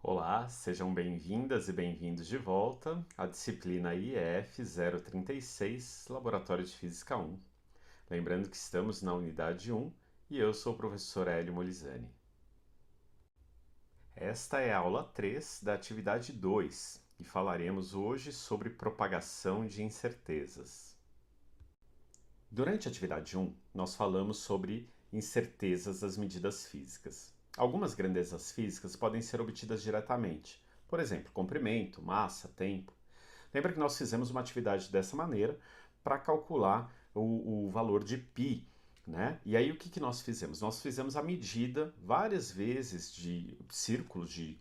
Olá, sejam bem-vindas e bem-vindos de volta à disciplina IEF 036, Laboratório de Física 1. Lembrando que estamos na unidade 1 e eu sou o professor Hélio Molizani. Esta é a aula 3 da atividade 2 e falaremos hoje sobre propagação de incertezas. Durante a atividade 1, nós falamos sobre incertezas das medidas físicas. Algumas grandezas físicas podem ser obtidas diretamente, por exemplo, comprimento, massa, tempo. Lembra que nós fizemos uma atividade dessa maneira para calcular o valor de π, né? E aí o que nós fizemos? Nós fizemos a medida várias vezes de círculos de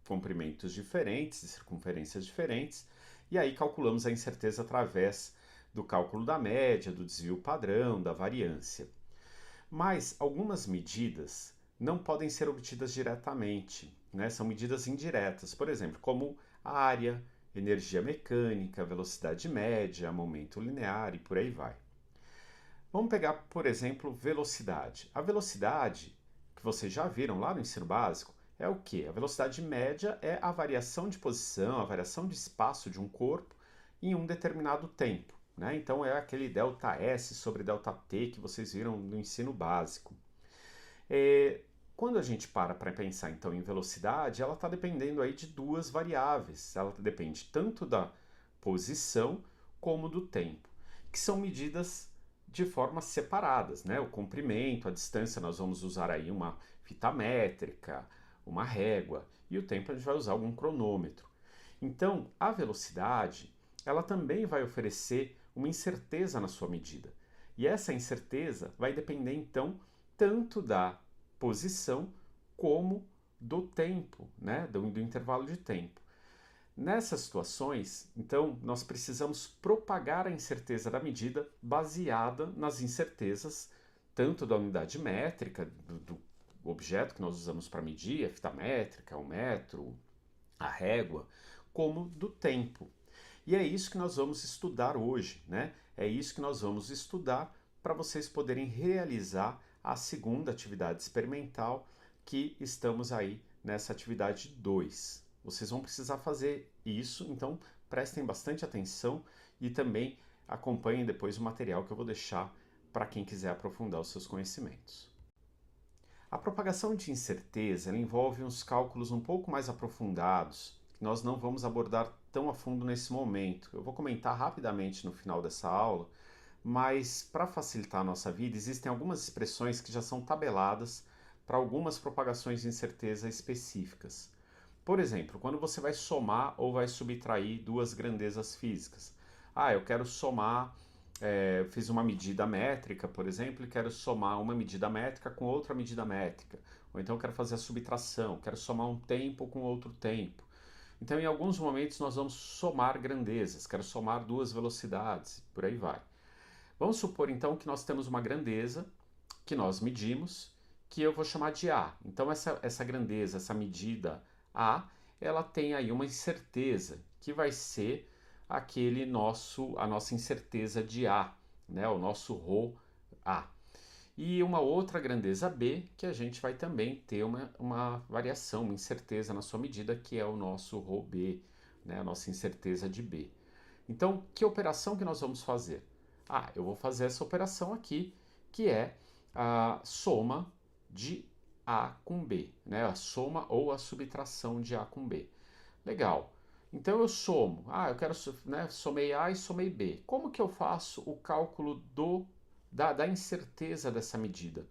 comprimentos diferentes, de circunferências diferentes, e aí calculamos a incerteza através do cálculo da média, do desvio padrão, da variância. Mas algumas medidas não podem ser obtidas diretamente, né? São medidas indiretas, por exemplo, como área, energia mecânica, velocidade média, momento linear e por aí vai. Vamos pegar, por exemplo, velocidade. A velocidade, que vocês já viram lá no ensino básico, é o quê? A velocidade média é a variação de posição, a variação de espaço de um corpo em um determinado tempo, né? Então é aquele ΔS sobre ΔT que vocês viram no ensino básico. Quando a gente para pensar então em velocidade, ela está dependendo aí de duas variáveis. Ela depende tanto da posição como do tempo, que são medidas de formas separadas, né? O comprimento, a distância, nós vamos usar aí uma fita métrica, uma régua, e o tempo a gente vai usar algum cronômetro. Então, a velocidade, ela também vai oferecer uma incerteza na sua medida. E essa incerteza vai depender então tanto da posição como do tempo, né? do intervalo de tempo. Nessas situações, então, nós precisamos propagar a incerteza da medida baseada nas incertezas tanto da unidade métrica, do objeto que nós usamos para medir, a fita métrica, o metro, a régua, como do tempo. E é isso que nós vamos estudar hoje, né? É isso que nós vamos estudar para vocês poderem realizar a segunda atividade experimental que estamos aí nessa atividade 2. Vocês vão precisar fazer isso, então prestem bastante atenção e também acompanhem depois o material que eu vou deixar para quem quiser aprofundar os seus conhecimentos. A propagação de incerteza envolve uns cálculos um pouco mais aprofundados, que nós não vamos abordar tão a fundo nesse momento. Eu vou comentar rapidamente no final dessa aula, mas para facilitar a nossa vida, existem algumas expressões que já são tabeladas para algumas propagações de incerteza específicas. Por exemplo, quando você vai somar ou vai subtrair duas grandezas físicas. Eu quero somar, fiz uma medida métrica, por exemplo, e quero somar uma medida métrica com outra medida métrica. Ou então eu quero fazer a subtração, quero somar um tempo com outro tempo. Então, em alguns momentos, nós vamos somar grandezas, quero somar duas velocidades, por aí vai. Vamos supor, então, que nós temos uma grandeza que nós medimos, que eu vou chamar de A. Então, essa grandeza, essa medida A, ela tem aí uma incerteza, que vai ser a nossa incerteza de A, né? O nosso ρ A. E uma outra grandeza B, que a gente vai também ter uma variação, uma incerteza na sua medida, que é o nosso ρB, né? A nossa incerteza de B. Então, que operação que nós vamos fazer? Eu vou fazer essa operação aqui, que é a soma de A com B, né? A soma ou a subtração de A com B. Legal. Então eu somo. Eu quero, né, somei A e somei B. Como que eu faço o cálculo da incerteza dessa medida?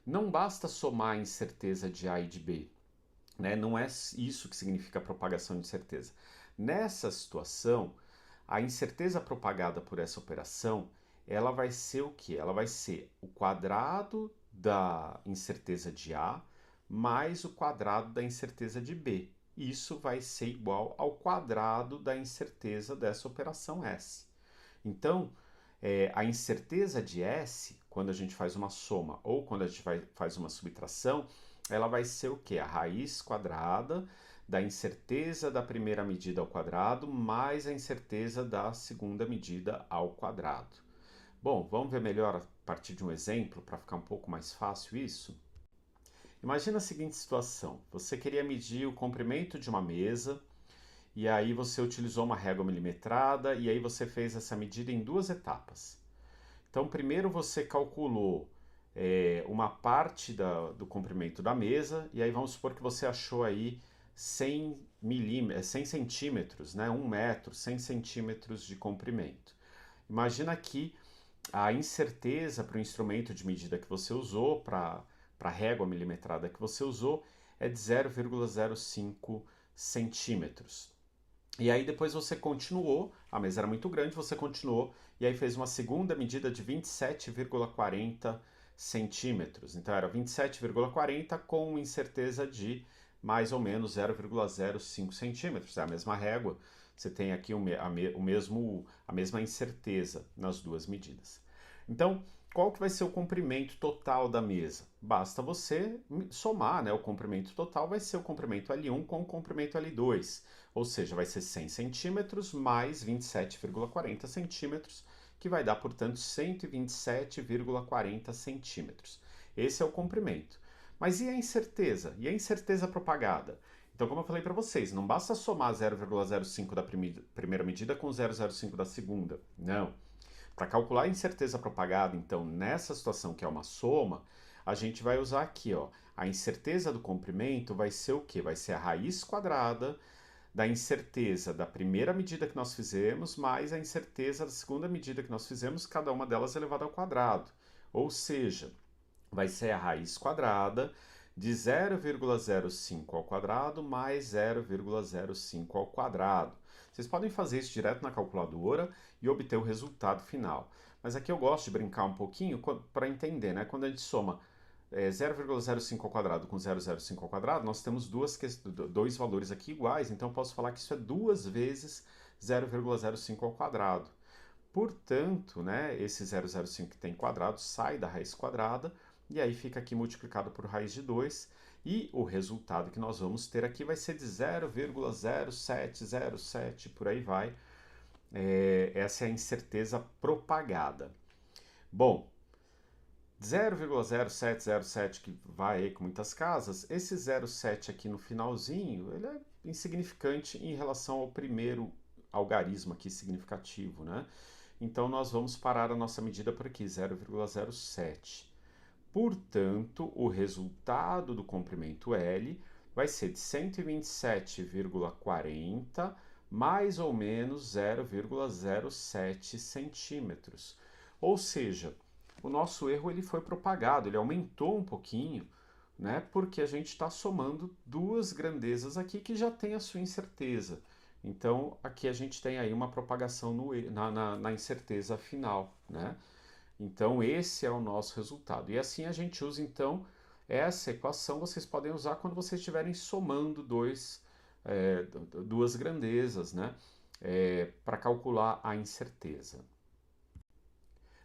Não basta somar a incerteza de A e de B, né? Não é isso que significa propagação de incerteza. Nessa situação, a incerteza propagada por essa operação, ela vai ser o quê? Ela vai ser o quadrado da incerteza de A mais o quadrado da incerteza de B. Isso vai ser igual ao quadrado da incerteza dessa operação S. Então, a incerteza de S, quando a gente faz uma soma ou quando a gente faz uma subtração, ela vai ser o quê? A raiz quadrada da incerteza da primeira medida ao quadrado mais a incerteza da segunda medida ao quadrado. Bom, vamos ver melhor a partir de um exemplo para ficar um pouco mais fácil isso? Imagina a seguinte situação: você queria medir o comprimento de uma mesa e aí você utilizou uma régua milimetrada e aí você fez essa medida em duas etapas. Então, primeiro você calculou uma parte do comprimento da mesa e aí vamos supor que você achou aí 100 centímetros, né? 1 metro, 100 centímetros de comprimento. Imagina que a incerteza para o instrumento de medida que você usou, para a régua milimetrada que você usou, é de 0,05 centímetros. E aí depois você continuou, a mesa era muito grande, você continuou e aí fez uma segunda medida de 27,40 centímetros. Então era 27,40 com incerteza de mais ou menos 0,05 centímetros. É a mesma régua, você tem aqui a mesma incerteza nas duas medidas. Então, qual que vai ser o comprimento total da mesa? Basta você somar, né? O comprimento total vai ser o comprimento L1 com o comprimento L2, ou seja, vai ser 100 centímetros mais 27,40 centímetros, que vai dar, portanto, 127,40 centímetros. Esse é o comprimento. Mas e a incerteza? E a incerteza propagada? Então, como eu falei para vocês, não basta somar 0,05 da primeira medida com 0,05 da segunda. Não. Para calcular a incerteza propagada, então, nessa situação que é uma soma, a gente vai usar aqui, ó, a incerteza do comprimento vai ser o quê? Vai ser a raiz quadrada da incerteza da primeira medida que nós fizemos mais a incerteza da segunda medida que nós fizemos, cada uma delas elevada ao quadrado. Ou seja, vai ser a raiz quadrada de 0,05 ao quadrado mais 0,05 ao quadrado. Vocês podem fazer isso direto na calculadora e obter o resultado final. Mas aqui eu gosto de brincar um pouquinho para entender, né? Quando a gente soma 0,05 ao quadrado com 0,05 ao quadrado, nós temos dois valores aqui iguais, então eu posso falar que isso é 2 vezes 0,05 ao quadrado. Portanto, né, esse 0,05 que tem quadrado sai da raiz quadrada e aí fica aqui multiplicado por raiz de 2 e o resultado que nós vamos ter aqui vai ser de 0,0707, por aí vai. Essa é a incerteza propagada. Bom, 0,0707 que vai aí com muitas casas, esse 0,7 aqui no finalzinho, ele é insignificante em relação ao primeiro algarismo aqui significativo, né? Então nós vamos parar a nossa medida por aqui, 0,07. Portanto, o resultado do comprimento L vai ser de 127,40 mais ou menos 0,07 centímetros. Ou seja, o nosso erro ele foi propagado, ele aumentou um pouquinho, né? Porque a gente está somando duas grandezas aqui que já tem a sua incerteza. Então, aqui a gente tem aí uma propagação na incerteza final, né? Então, esse é o nosso resultado. E assim a gente usa, então, essa equação vocês podem usar quando vocês estiverem somando duas grandezas, né? Para calcular a incerteza.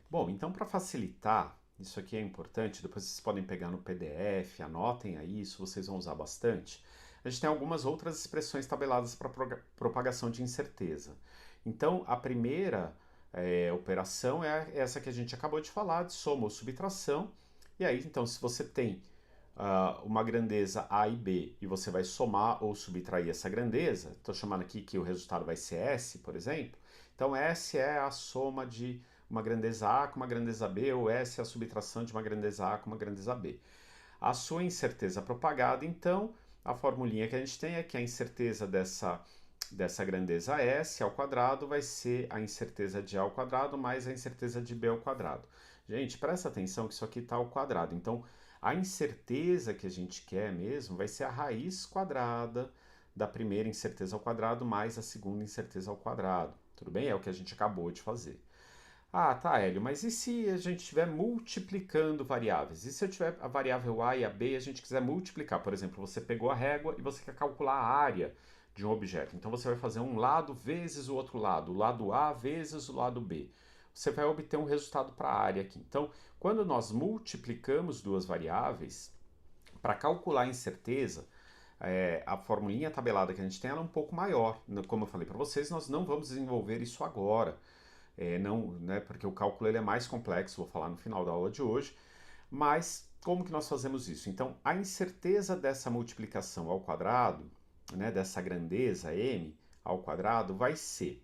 Bom, então para facilitar, isso aqui é importante, depois vocês podem pegar no PDF, anotem aí, isso vocês vão usar bastante. A gente tem algumas outras expressões tabeladas para propagação de incerteza. Então, a primeira operação é essa que a gente acabou de falar, de soma ou subtração. E aí, então, se você tem uma grandeza A e B e você vai somar ou subtrair essa grandeza, estou chamando aqui que o resultado vai ser S, por exemplo. Então, S é a soma de uma grandeza A com uma grandeza B, ou S é a subtração de uma grandeza A com uma grandeza B. A sua incerteza propagada, então, a formulinha que a gente tem é que a incerteza dessa grandeza S ao quadrado vai ser a incerteza de A ao quadrado mais a incerteza de B ao quadrado. Gente, presta atenção que isso aqui está ao quadrado. Então, a incerteza que a gente quer mesmo vai ser a raiz quadrada da primeira incerteza ao quadrado mais a segunda incerteza ao quadrado. Tudo bem? É o que a gente acabou de fazer. Ah, tá, Hélio, mas e se a gente estiver multiplicando variáveis? E se eu tiver a variável A e a B e a gente quiser multiplicar? Por exemplo, você pegou a régua e você quer calcular a área de um objeto. Então você vai fazer um lado vezes o outro lado, o lado A vezes o lado B. Você vai obter um resultado para a área aqui. Então, quando nós multiplicamos duas variáveis, para calcular a incerteza, a formulinha tabelada que a gente tem ela é um pouco maior. Como eu falei para vocês, nós não vamos desenvolver isso agora. Não, né, porque o cálculo ele é mais complexo, vou falar no final da aula de hoje, mas como que nós fazemos isso? Então, a incerteza dessa multiplicação ao quadrado, né, dessa grandeza m ao quadrado, vai ser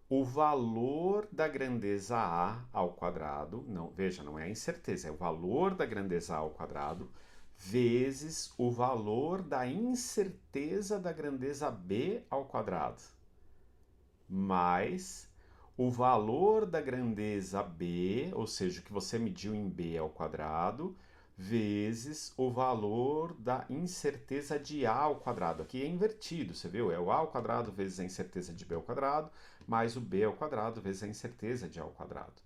o valor da grandeza a ao quadrado, não, veja, não é a incerteza, é o valor da grandeza a ao quadrado, vezes o valor da incerteza da grandeza b ao quadrado, mais o valor da grandeza b, ou seja, o que você mediu em b ao quadrado, vezes o valor da incerteza de a ao quadrado. Aqui é invertido, você viu? É o a ao quadrado vezes a incerteza de b ao quadrado, mais o b ao quadrado vezes a incerteza de a ao quadrado.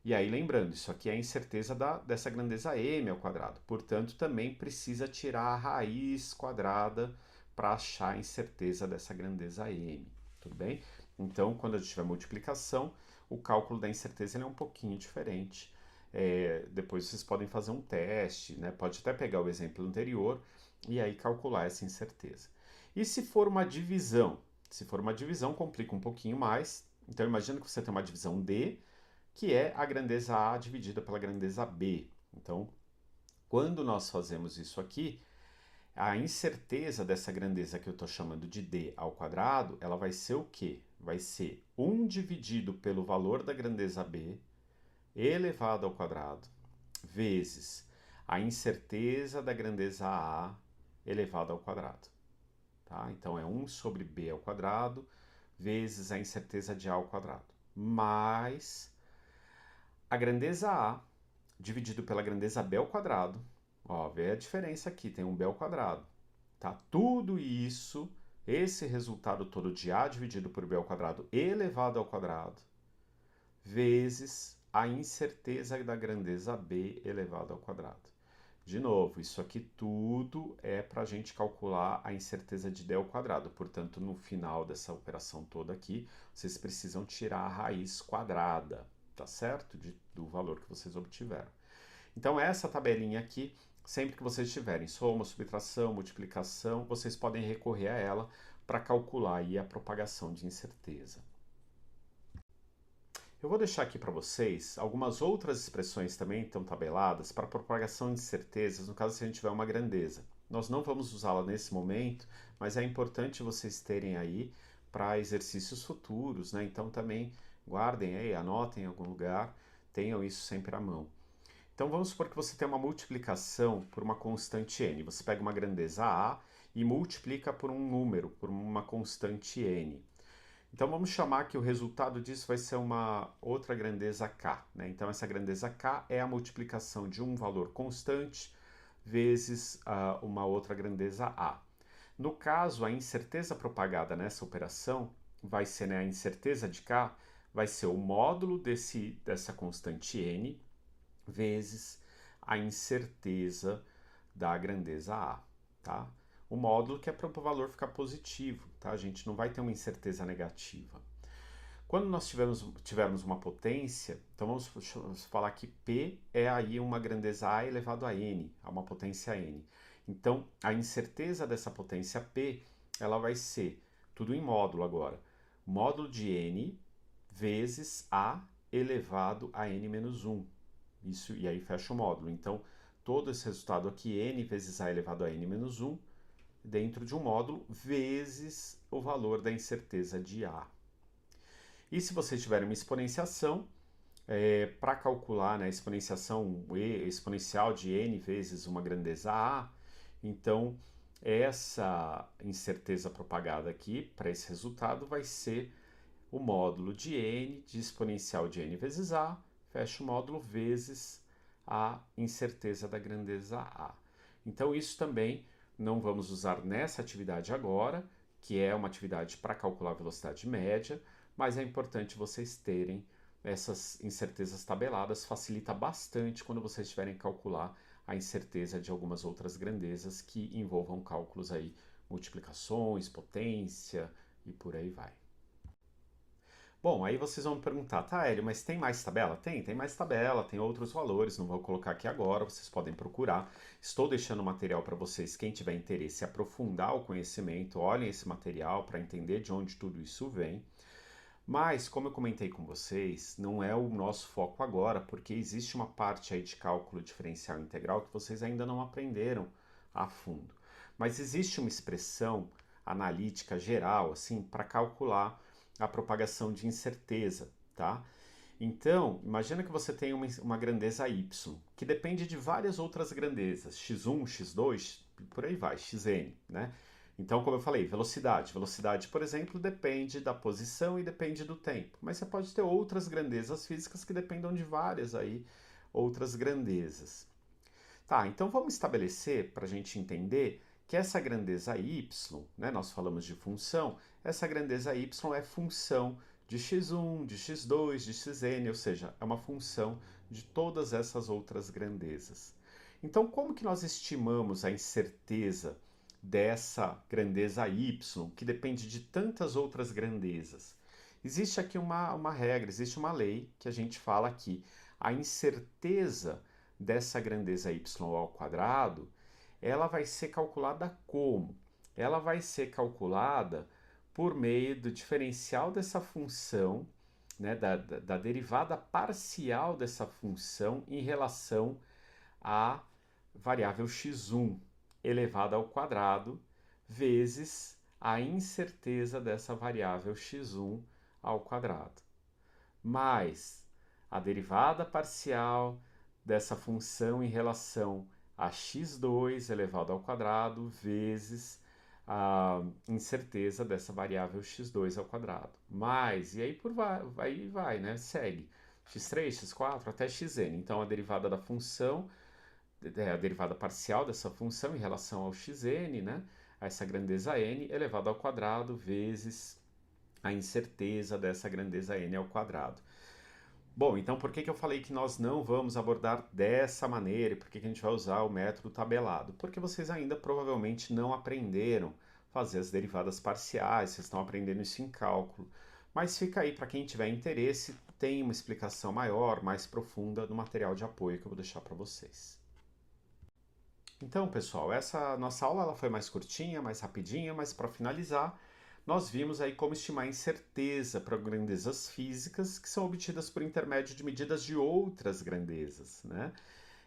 E aí, lembrando, isso aqui é a incerteza dessa grandeza m ao quadrado. Portanto, também precisa tirar a raiz quadrada para achar a incerteza dessa grandeza m. Tudo bem? Então, quando a gente tiver multiplicação, o cálculo da incerteza é um pouquinho diferente. Depois vocês podem fazer um teste, né? Pode até pegar o exemplo anterior e aí calcular essa incerteza. E se for uma divisão? Se for uma divisão, complica um pouquinho mais. Então, imagina que você tem uma divisão D, que é a grandeza A dividida pela grandeza B. Então, quando nós fazemos isso aqui, a incerteza dessa grandeza que eu estou chamando de D ao quadrado, ela vai ser o quê? Vai ser 1 dividido pelo valor da grandeza B elevado ao quadrado, vezes a incerteza da grandeza A elevado ao quadrado. Tá? Então, é 1 sobre B ao quadrado, vezes a incerteza de A ao quadrado, mais a grandeza A dividido pela grandeza B ao quadrado. Ó, vê a diferença aqui, tem um B ao quadrado. Tá? Tudo isso, esse resultado todo de A dividido por B ao quadrado elevado ao quadrado, vezes a incerteza da grandeza B elevado ao quadrado. De novo, isso aqui tudo é para a gente calcular a incerteza de D ao quadrado. Portanto, no final dessa operação toda aqui, vocês precisam tirar a raiz quadrada, tá certo? Do valor que vocês obtiveram. Então, essa tabelinha aqui, sempre que vocês tiverem soma, subtração, multiplicação, vocês podem recorrer a ela para calcular aí a propagação de incerteza. Eu vou deixar aqui para vocês algumas outras expressões também estão tabeladas para propagação de incertezas, no caso se a gente tiver uma grandeza. Nós não vamos usá-la nesse momento, mas é importante vocês terem aí para exercícios futuros, né? Então também guardem aí, anotem em algum lugar, tenham isso sempre à mão. Então vamos supor que você tem uma multiplicação por uma constante n. Você pega uma grandeza a e multiplica por um número, por uma constante n. Então vamos chamar que o resultado disso vai ser uma outra grandeza k, né? Então essa grandeza k é a multiplicação de um valor constante vezes uma outra grandeza a. No caso, a incerteza propagada nessa operação vai ser, né, a incerteza de k vai ser o módulo dessa constante n vezes a incerteza da grandeza a, tá? O módulo que é para o valor ficar positivo, tá? A gente não vai ter uma incerteza negativa. Quando nós tivermos uma potência, então vamos falar que P é aí uma grandeza A elevado a N, a uma potência N. Então, a incerteza dessa potência P, ela vai ser, tudo em módulo agora, módulo de N vezes A elevado a N menos 1. Isso, e aí fecha o módulo. Então, todo esse resultado aqui, N vezes A elevado a N menos 1, dentro de um módulo, vezes o valor da incerteza de A. E se vocês tiverem uma exponenciação, para calcular, né, a exponenciação exponencial de n vezes uma grandeza A, então essa incerteza propagada aqui, para esse resultado, vai ser o módulo de n, de exponencial de n vezes A, fecha o módulo, vezes a incerteza da grandeza A. Então isso também não vamos usar nessa atividade agora, que é uma atividade para calcular a velocidade média, mas é importante vocês terem essas incertezas tabeladas, facilita bastante quando vocês tiverem que calcular a incerteza de algumas outras grandezas que envolvam cálculos aí, multiplicações, potência e por aí vai. Bom, aí vocês vão me perguntar, tá, Hélio, mas tem mais tabela? Tem mais tabela, tem outros valores, não vou colocar aqui agora, vocês podem procurar. Estou deixando material para vocês, quem tiver interesse em aprofundar o conhecimento, olhem esse material para entender de onde tudo isso vem. Mas, como eu comentei com vocês, não é o nosso foco agora, porque existe uma parte aí de cálculo diferencial integral que vocês ainda não aprenderam a fundo. Mas existe uma expressão analítica geral, assim, para calcular a propagação de incerteza, tá? Então, imagina que você tem uma grandeza y, que depende de várias outras grandezas, x1, x2, por aí vai, xn, né? Então, como eu falei, velocidade. Velocidade, por exemplo, depende da posição e depende do tempo. Mas você pode ter outras grandezas físicas que dependam de várias aí outras grandezas. Tá, então vamos estabelecer, para a gente entender, que essa grandeza y, né, nós falamos de função, essa grandeza y é função de x1, de x2, de xn, ou seja, é uma função de todas essas outras grandezas. Então, como que nós estimamos a incerteza dessa grandeza y, que depende de tantas outras grandezas? Existe aqui uma regra, existe uma lei que a gente fala que a incerteza dessa grandeza y ao quadrado, ela vai ser calculada como? Ela vai ser calculada por meio do diferencial dessa função, né, da derivada parcial dessa função em relação à variável x1 elevada ao quadrado, vezes a incerteza dessa variável x1 ao quadrado, mais a derivada parcial dessa função em relação a x2 elevado ao quadrado vezes a incerteza dessa variável x2 ao quadrado. Mais, e aí vai, né? Segue. x3, x4 até xn. Então, a derivada da função, a derivada parcial dessa função em relação ao xn, né? A essa grandeza n elevado ao quadrado vezes a incerteza dessa grandeza n ao quadrado. Bom, então por que eu falei que nós não vamos abordar dessa maneira e por que a gente vai usar o método tabelado? Porque vocês ainda provavelmente não aprenderam fazer as derivadas parciais, vocês estão aprendendo isso em cálculo. Mas fica aí para quem tiver interesse, tem uma explicação maior, mais profunda no material de apoio que eu vou deixar para vocês. Então, pessoal, essa nossa aula ela foi mais curtinha, mais rapidinha, mas para finalizar, nós vimos aí como estimar a incerteza para grandezas físicas que são obtidas por intermédio de medidas de outras grandezas, né?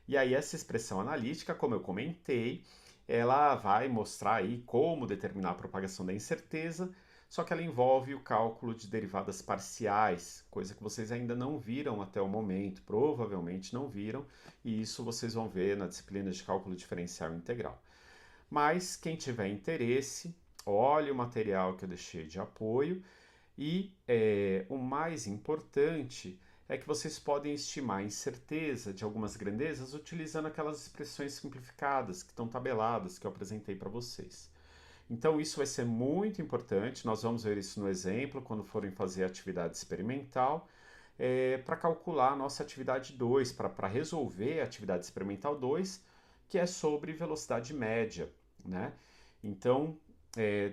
E aí essa expressão analítica, como eu comentei, ela vai mostrar aí como determinar a propagação da incerteza, só que ela envolve o cálculo de derivadas parciais, coisa que vocês ainda não viram até o momento, provavelmente não viram, e isso vocês vão ver na disciplina de cálculo diferencial integral. Mas quem tiver interesse, olhe o material que eu deixei de apoio e o mais importante é que vocês podem estimar a incerteza de algumas grandezas utilizando aquelas expressões simplificadas que estão tabeladas que eu apresentei para vocês. Então isso vai ser muito importante, nós vamos ver isso no exemplo quando forem fazer a atividade experimental, para calcular a nossa atividade 2, para resolver a atividade experimental 2, que é sobre velocidade média, né? Então,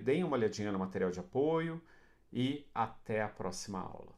deem uma olhadinha no material de apoio e até a próxima aula.